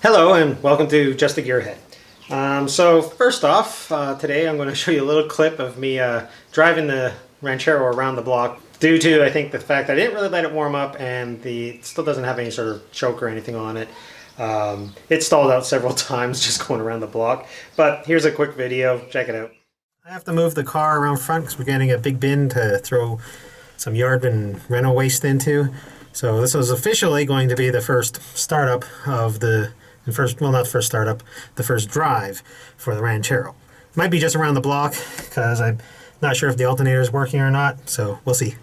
Hello and welcome to Just a Gearhead. So first off, today I'm going to show you a little clip of me driving the Ranchero around the block due to, I think, the fact that I didn't really let it warm up and it still doesn't have any sort of choke or anything on it. It stalled out several times just going around the block, but here's a quick video. Check it out. I have to move the car around front because we're getting a big bin to throw some yard and rental waste into. So this was officially going to be the first startup of the first drive for the Ranchero. Might be just around the block because I'm not sure if the alternator is working or not, so we'll see.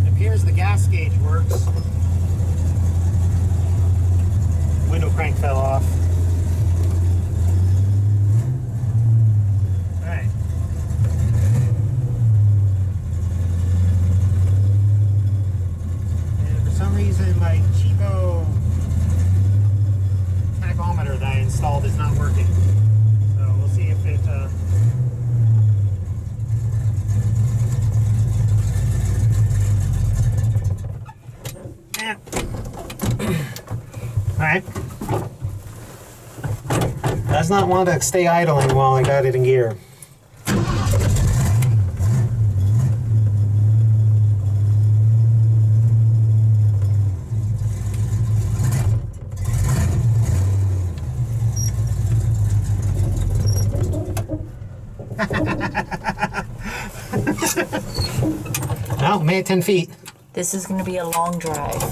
It appears the gas gauge works. Window crank fell off. My cheapo tachometer that I installed is not working. So we'll see if it Alright. Does not want to stay idling while I got it in gear. Well, made 10 feet. This is going to be a long drive.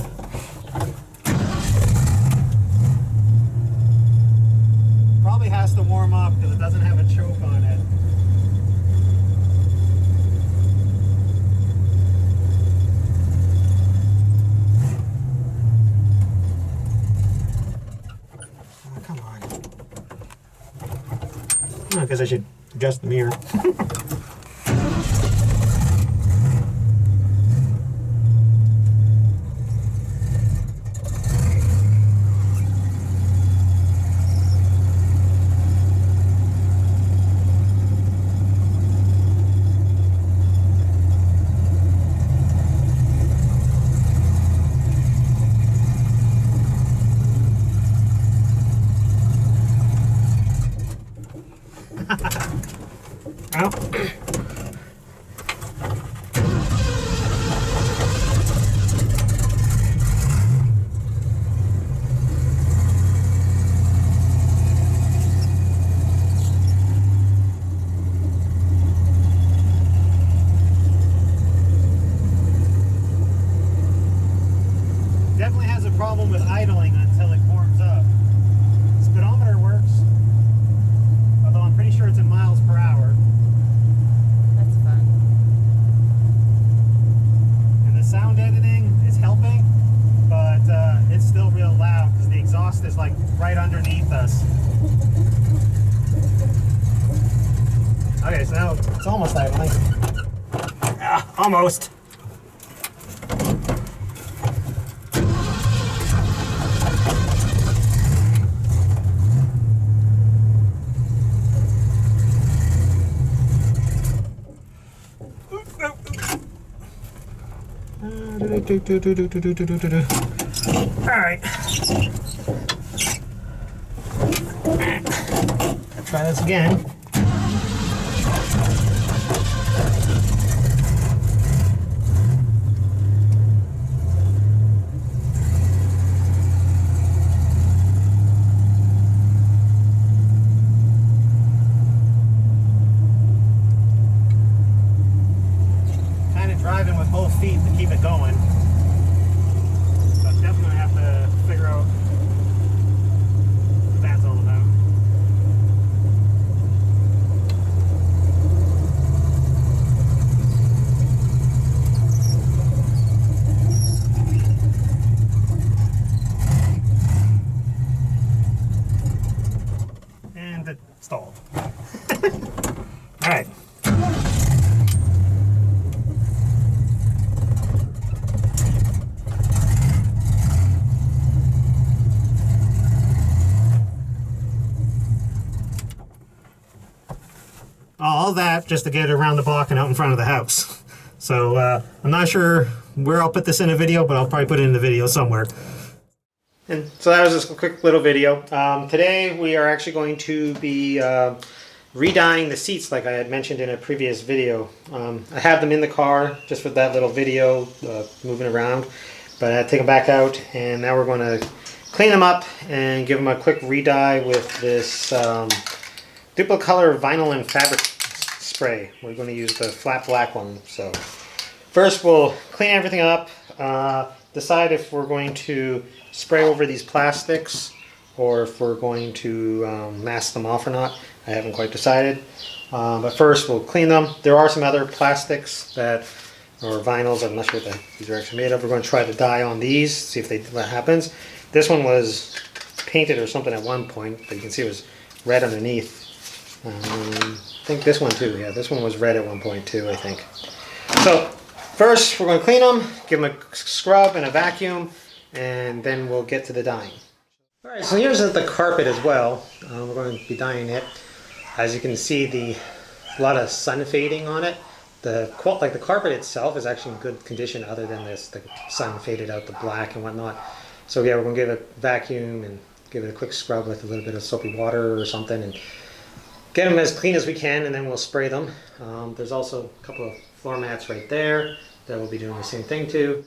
Probably has to warm up because it doesn't have a choke on it. Oh, come on. I guess I should adjust the mirror. Well, definitely has a problem with idling until it warms up. Speedometer works, although I'm pretty sure it's in miles per hour. That's fun. And the sound editing is helping, but it's still real loud because the exhaust is like right underneath us. Okay, so now it's almost idling. Almost. Alright. Try this again. Kind of driving with both feet to keep it going. Definitely have to figure out what that's all about. And it stalled. All right. All that just to get it around the block and out in front of the house. So I'm not sure where I'll put this in a video, but I'll probably put it in the video somewhere. And so that was just a quick little video. Today we are actually going to be redyeing the seats like I had mentioned in a previous video. I have them in the car just for that little video moving around, but I had to take them back out, and now we're going to clean them up and give them a quick redye with this Dupli-color Vinyl and Fabric spray. We're going to use the flat black one. So first we'll clean everything up, decide if we're going to spray over these plastics or if we're going to mask them off or not. I haven't quite decided. But first we'll clean them. There are some other plastics that, or vinyls, I'm not sure what these are actually made of. We're going to try to dye on these, see if what happens. This one was painted or something at one point, but you can see it was red underneath. I think this one too, yeah, this one was red at one point too, I think. So first we're going to clean them, give them a scrub and a vacuum, and then we'll get to the dyeing. Alright, so here's the carpet as well. We're going to be dyeing it. As you can see, a lot of sun fading on it. The carpet itself is actually in good condition other than the sun faded out the black and whatnot. So yeah, we're going to give it a vacuum and give it a quick scrub with a little bit of soapy water or something and get them as clean as we can, and then we'll spray them. There's also a couple of floor mats right there that we'll be doing the same thing to.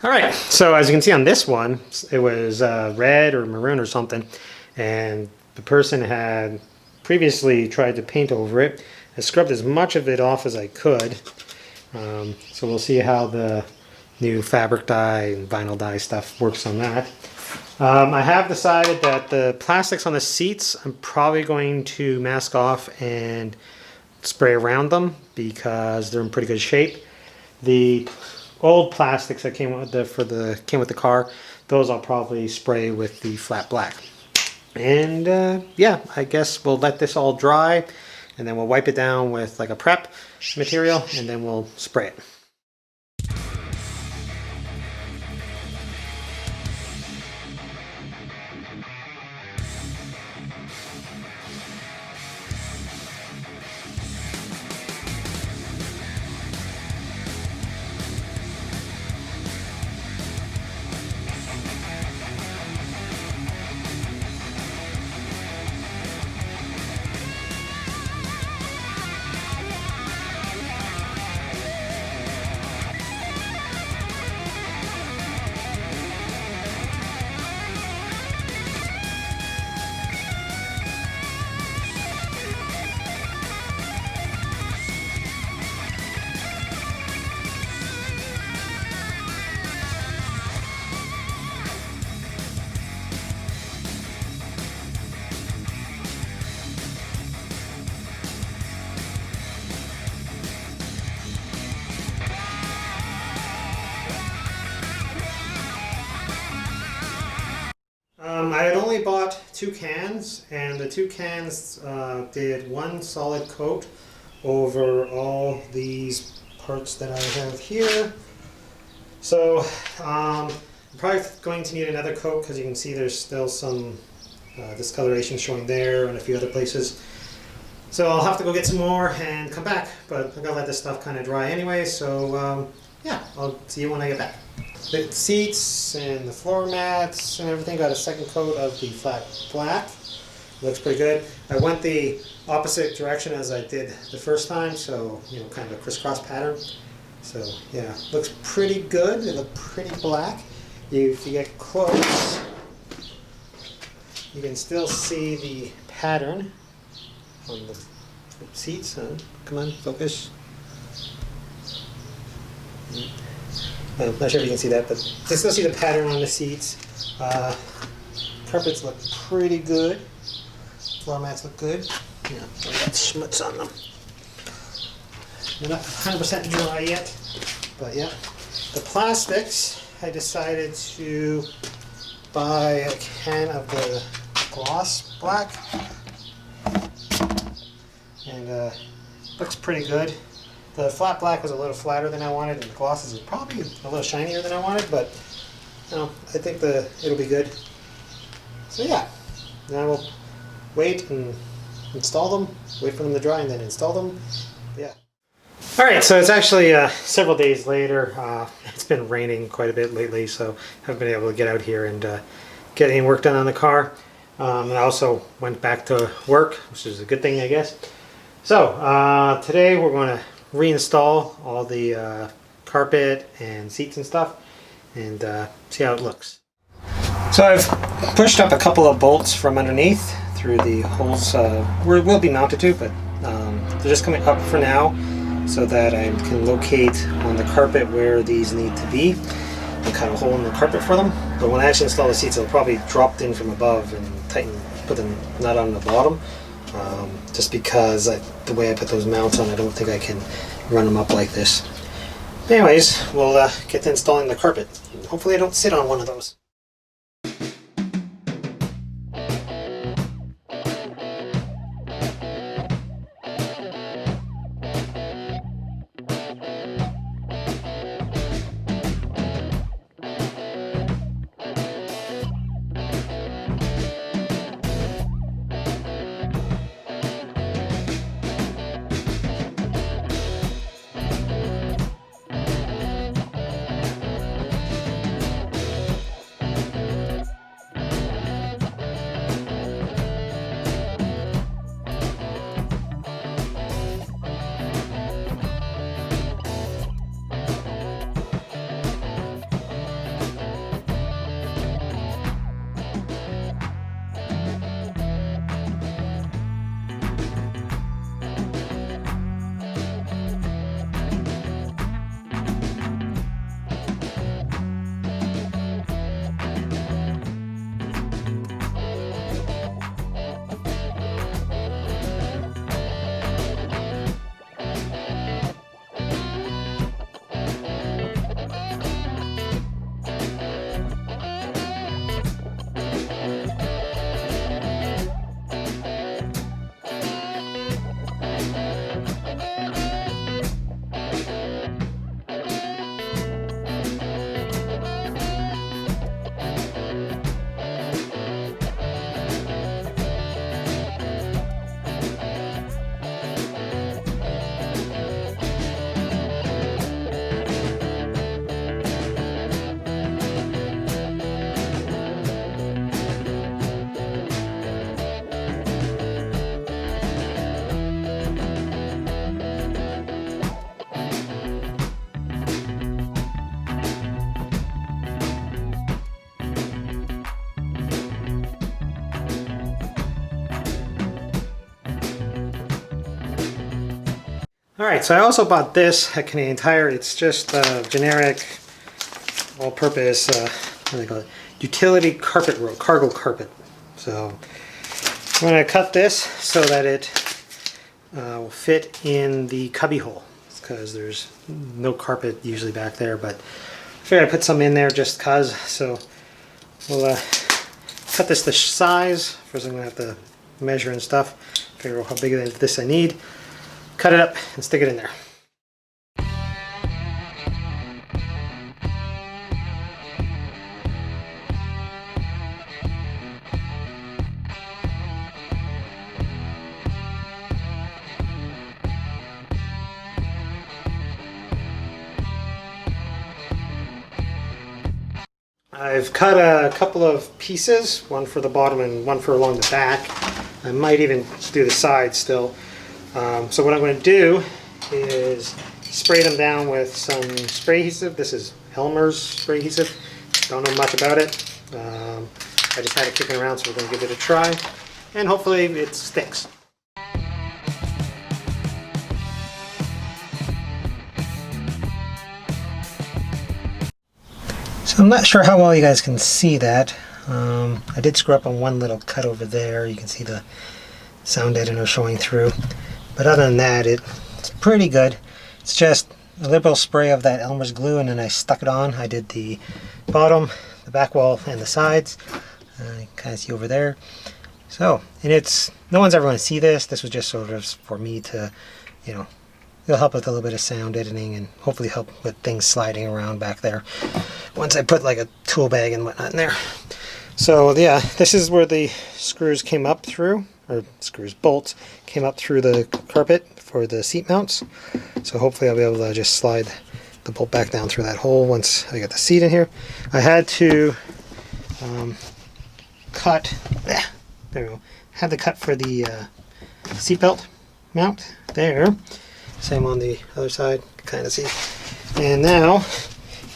Alright, so as you can see on this one, it was red or maroon or something, and the person had previously tried to paint over it. I scrubbed as much of it off as I could, so we'll see how the new fabric dye and vinyl dye stuff works on that. I have decided that the plastics on the seats I'm probably going to mask off and spray around them because they're in pretty good shape. The old plastics that came with the car, those I'll probably spray with the flat black. And yeah, I guess we'll let this all dry, and then we'll wipe it down with like a prep material, and then we'll spray it. I had only bought 2 cans, and the 2 cans did one solid coat over all these parts that I have here. So I'm probably going to need another coat because you can see there's still some discoloration showing there and a few other places. So I'll have to go get some more and come back, but I'm gonna let this stuff kind of dry anyway, so yeah, I'll see you when I get back. The seats and the floor mats and everything got a second coat of the flat black. Looks pretty good. I went the opposite direction as I did the first time, so you know, kind of a crisscross pattern. So yeah, looks pretty good. They look pretty black. If you get close, you can still see the pattern on the seats. Come on, focus. I'm not sure if you can see that, but you still see the pattern on the seats. Carpets look pretty good. Floor mats look good. Yeah, I got schmutz on them. They're not 100% dry yet, but yeah. The plastics, I decided to buy a can of the gloss black, and looks pretty good. The flat black was a little flatter than I wanted, and the gloss is probably a little shinier than I wanted, but you know, I think it'll be good. So yeah, now we'll wait and install them, wait for them to dry, and then install them. Yeah. All right, so it's actually several days later. It's been raining quite a bit lately, so I haven't been able to get out here and get any work done on the car. And I also went back to work, which is a good thing, I guess. So today we're going to reinstall all the carpet and seats and stuff, and see how it looks. So I've pushed up a couple of bolts from underneath through the holes where it will be mounted to, but they're just coming up for now so that I can locate on the carpet where these need to be and cut a hole in the carpet for them. But when I actually install the seats, they'll probably dropped in from above and put the nut on the bottom. Just because the way I put those mounts on, I don't think I can run them up like this. Anyways, we'll get to installing the carpet. Hopefully I don't sit on one of those. Alright, so I also bought this at Canadian Tire. It's just a generic, all-purpose, what do they call it? Utility carpet roll, cargo carpet. So I'm going to cut this so that it will fit in the cubby hole, because there's no carpet usually back there, but I figured I'd put some in there just cause. So we'll cut this to size. First I'm going to have to measure and stuff, figure out how big of this I need. Cut it up and stick it in there. I've cut a couple of pieces, one for the bottom and one for along the back. I might even do the sides still. So what I'm going to do is spray them down with some spray adhesive. This is Elmer's spray adhesive. Don't know much about it. I just had it kicking around, so we're going to give it a try. And hopefully it sticks. So I'm not sure how well you guys can see that. I did screw up on one little cut over there. You can see the sound deadener showing through. But other than that, it's pretty good. It's just a liberal spray of that Elmer's glue, and then I stuck it on. I did the bottom, the back wall, and the sides. You can kind of see over there. So, and no one's ever going to see this. This was just sort of for me to, you know, it'll help with a little bit of sound editing and hopefully help with things sliding around back there. Once I put like a tool bag and whatnot in there. So yeah, this is where the screws came up through, or bolts came up through the carpet for the seat mounts. So hopefully I'll be able to just slide the bolt back down through that hole once I get the seat in here. I had to cut, there we go, had to cut for the seat belt mount there. Same on the other side, kind of see. And now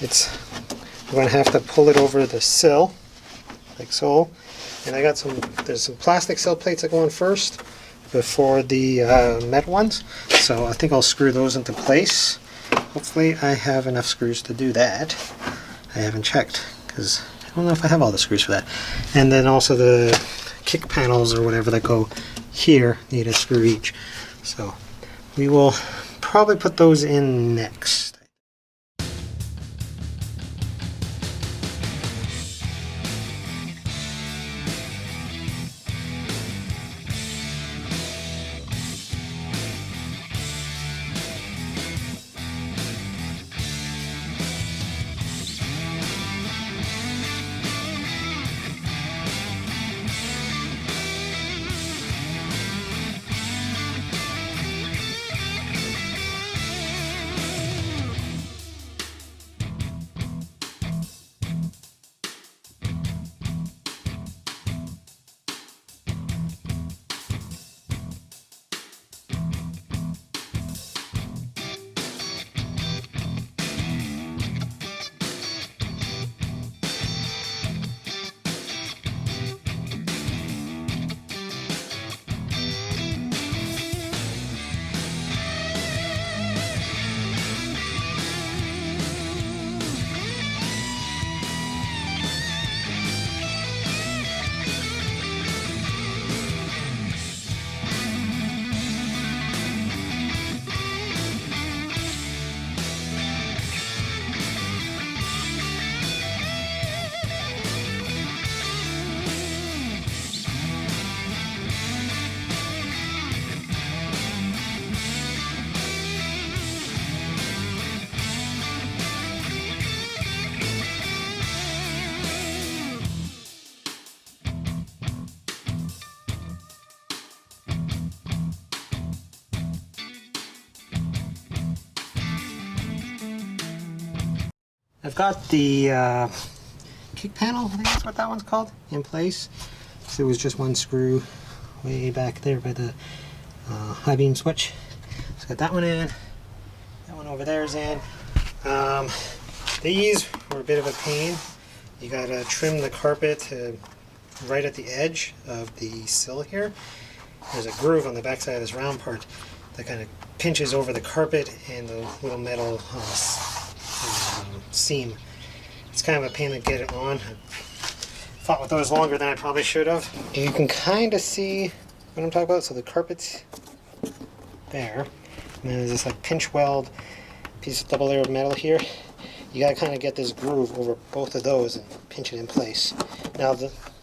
I'm going to have to pull it over the sill, like so. And I got there's some plastic sill plates that go on first before the metal ones. So I think I'll screw those into place. Hopefully I have enough screws to do that. I haven't checked because I don't know if I have all the screws for that. And then also the kick panels or whatever that go here need a screw each. So we will probably put those in next. I've got the kick panel, I think that's what that one's called, in place. So there was just one screw way back there by the high beam switch. So got that one in, that one over there is in. These were a bit of a pain. You gotta trim the carpet right at the edge of the sill here. There's a groove on the back side of this round part that kind of pinches over the carpet and the little metal seam. It's kind of a pain to get it on. I fought with those longer than I probably should have. You can kind of see what I'm talking about. So the carpet's there, and then there's this like pinch weld piece of double layer of metal here. You gotta kind of get this groove over both of those and pinch it in place. Now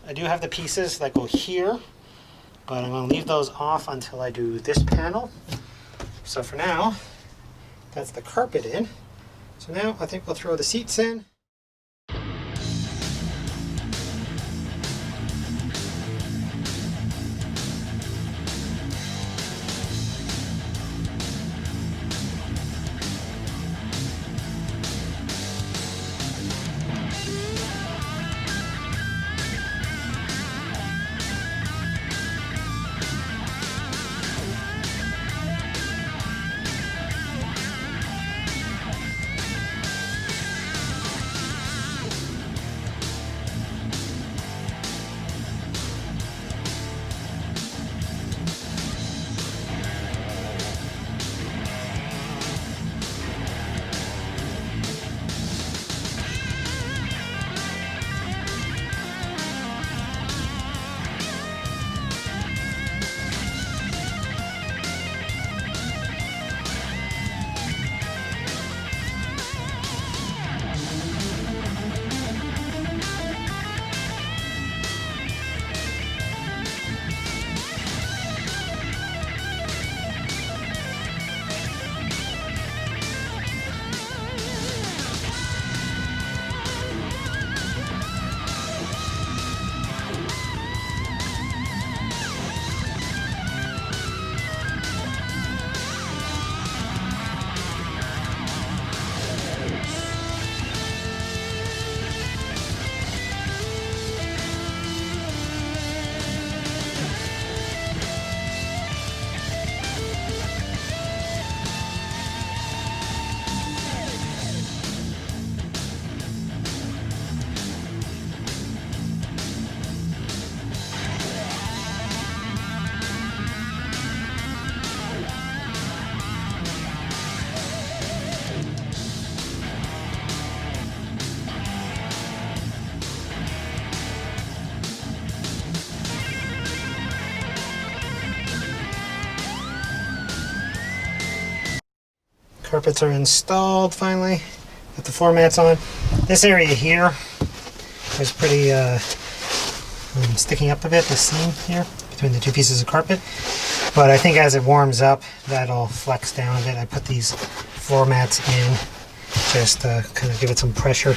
I do have the pieces that go here, but I'm going to leave those off until I do this panel. So for now, that's the carpet in. So now I think we'll throw the seats in. Carpets are installed finally. Got the floor mats on. This area here is pretty sticking up a bit, the seam here between the two pieces of carpet. But I think as it warms up, that'll flex down a bit. I put these floor mats in just to kind of give it some pressure.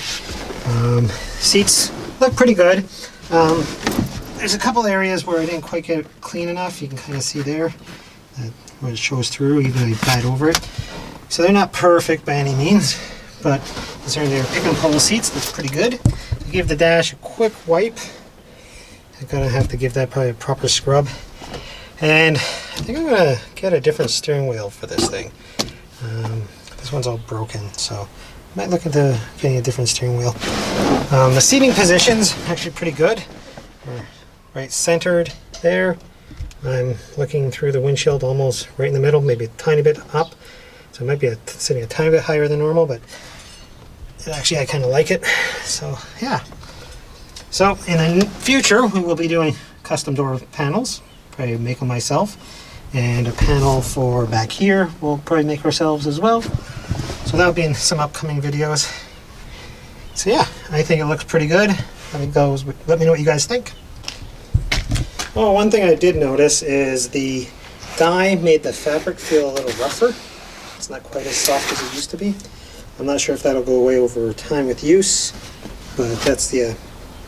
Seats look pretty good. There's a couple areas where I didn't quite get it clean enough. You can kind of see there where it shows through, even though you pat over it. So they're not perfect by any means, but considering they're pick and pull seats, that's pretty good. To give the dash a quick wipe, I'm gonna have to give that probably a proper scrub. And I think I'm gonna get a different steering wheel for this thing. This one's all broken, so I might look into getting a different steering wheel. The seating position's actually pretty good. We're right centered there. I'm looking through the windshield almost right in the middle, maybe a tiny bit up. So it might be sitting a tiny bit higher than normal, but actually I kind of like it. So yeah. So in the future, we will be doing custom door panels. Probably make them myself. And a panel for back here we'll probably make ourselves as well. So that'll be in some upcoming videos. So yeah, I think it looks pretty good. Let me know what you guys think. Oh, one thing I did notice is the dye made the fabric feel a little rougher. It's not quite as soft as it used to be. I'm not sure if that'll go away over time with use, but that's the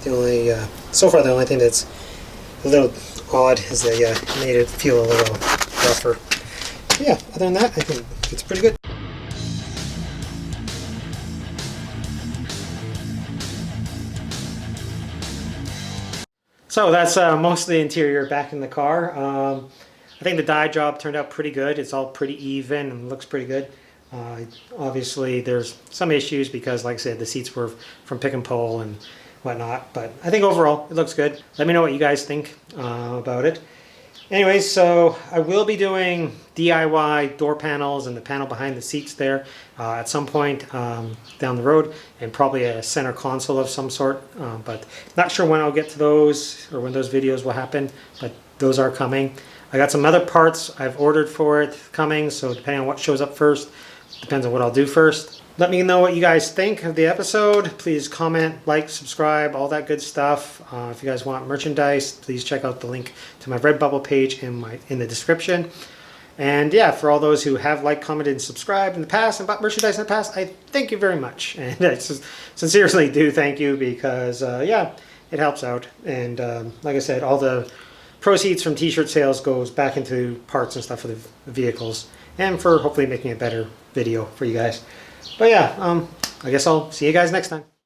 only, so far the only thing that's a little odd is they made it feel a little rougher. Yeah, other than that, I think it's pretty good. So that's most of the interior back in the car. I think the dye job turned out pretty good. It's all pretty even and looks pretty good. Obviously there's some issues because, like I said, the seats were from pick and pull and whatnot, but I think overall it looks good. Let me know what you guys think about it. Anyways, so I will be doing DIY door panels and the panel behind the seats there at some point down the road, and probably a center console of some sort, but not sure when I'll get to those or when those videos will happen, but those are coming. I got some other parts I've ordered for it coming, so depending on what shows up first, depends on what I'll do first. Let me know what you guys think of the episode. Please comment, like, subscribe, all that good stuff. If you guys want merchandise, please check out the link to my Redbubble page in the description. And yeah, for all those who have liked, commented, and subscribed in the past and bought merchandise in the past, I thank you very much. And I sincerely do thank you because, yeah, it helps out. And like I said, all the proceeds from t-shirt sales goes back into parts and stuff for the vehicles and for hopefully making a better video for you guys. But yeah, I guess I'll see you guys next time.